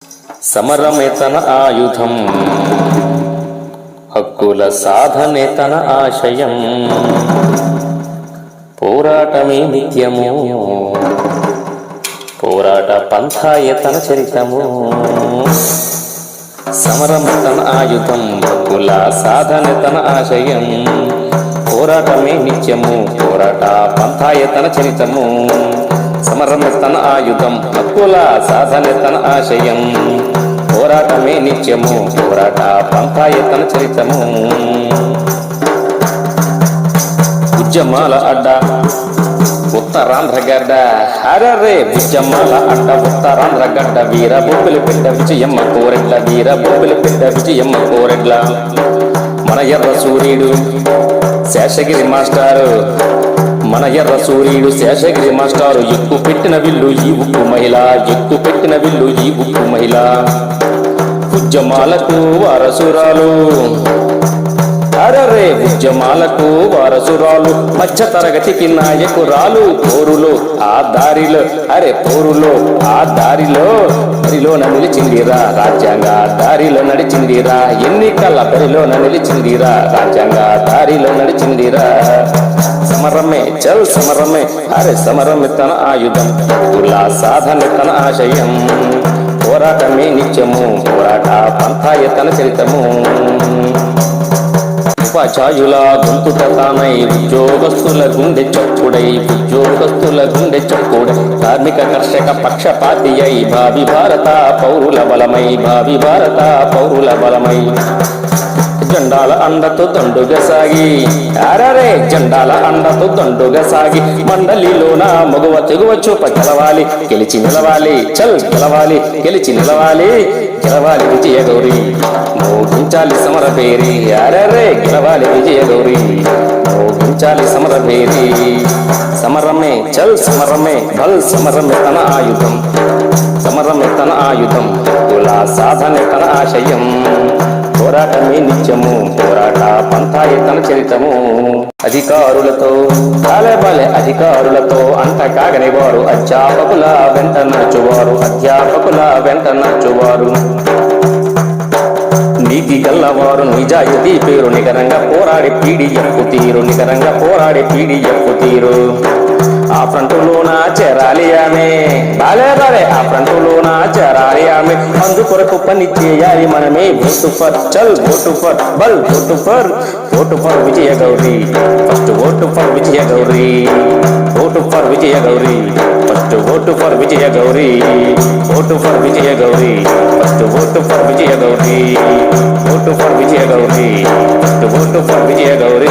సమరమే తన ఆయుధం, హక్కుల సాధనే తన ఆశయం. పోరాటమే నిత్యము, పోరాట పంథాయే తన చరితము. సమరమే తన ఆయుధం, హక్కుల సాధనే తన ఆశయం. పోరాటమే నిత్యము, పోరాట పంథాయే తన చరితము. సమరమే తన ఆయుధం, హక్కుల సాధనే తన ఆశయం. పోరాటమే నిత్యము, పోరాట పంథాయే తన చరితము. ఉద్యమాల అడ్డ ఉత్తరాంధ్ర గడ్డ, హరరే ఉద్యమాల అడ్డ ఉత్తరాంధ్ర గడ్డ. వీర బొబ్బిలి బిడ్డ విజయమ్మ కోరెడ్ల, వీర బొబ్బిలి బిడ్డ విజయమ్మ కోరెడ్ల. మన ఎర్ర సూర్యుడు శేషగిరి మాస్టారు, మన ఎర్ర సూర్యుడు శేషగిరి మాస్టారు. ఎక్కు పెట్టిన విల్లు ఈ ఉక్కు మహిళ, ఎక్కు పెట్టిన విల్లు ఈ ఉక్కు మహిళ. ఉద్యమాలకు వారసురాలు, అరరే ఉద్యమాలకు వారసురాలు. మధ్య తరగతికి నాయకురాలు. పోరులో ఆ దారిలో, అరే పోరులో ఆ దారిలో బరిలోన నిలిచిందిరా, రాజ్యాంగ దారిలో నడిచిందిరా. ఎన్నికల బరిలోన నిలిచిందిరా, రాజ్యాంగ దారిలో నడిచిందిరా. సమరమే చల్ సమరమే, అరే సమరమే తన ఆయుధం, హక్కుల సాధన తన ఆశయం. పోరాటమే నిత్యము, పోరాట పంథాయే తన చరితము. ఉపాధ్యాయుల గొంతుట తానై, ఉద్యోగస్తుల గుండె చప్పుడై, ఉద్యోగస్తుల గుండె చప్పుడై. కార్మిక కర్షక పక్షపాతి అయి, భావి భారత పౌరుల బలమై, భావి భారత పౌరుల బలమై. జెండాల అండతో దండుగా సాగి, అరరే జెండాల అండతో దండుగా సాగి. మండలిలోన మగువ తెగువ చూప గెలవాలి, గెలిచి నిలవాలి, చల్ గెలవాలి, గెలిచి నిలవాలి, గెలవాలి విజయ గౌరి. మోగించాలి సమర పేరి, అరరే గెలవాలి విజయ గౌరి. మోగించాలి సమర పేరి. సమరమే చల్ సమరమే బల్, సమరమే తన ఆయుధం, సమరమే తన ఆయుధం. కుల సాధనే తన ఆశయం. పోరాటమే నిత్యము, పోరాట పంథాయే తన చరితము. అధికారులతో బలే అధికారులతో అంట కాగని వారు, అధ్యాపకుల వెంట నడుచువారు, అధ్యాపకుల వెంట నడుచువారు. నీతి గల్లవారు నిజాయితీ పేరు, నికరంగా పోరాడి పీడిఎఫ్ తీరు, నికరంగా పోరాడి పీడిఎఫ్ తీరు. ఆ ఫ్రంటులోన చేరాలి ఆమె, బాలే బాలే ఆ ఫ్రంటులోన చేరాలి ఆమె. అందుకొరకు పని చేయాలి మనమే. ఓటు ఫర్ చల్, ఓటు ఫర్ బల్, vote for, vote for Vijaya Gauri. First vote for Vijaya Gauri, vote for Vijaya Gauri. First vote for Vijaya Gauri, vote for Vijaya Gauri. First vote for Vijaya Gauri, vote for Vijaya Gauri. First vote for Vijaya Gauri.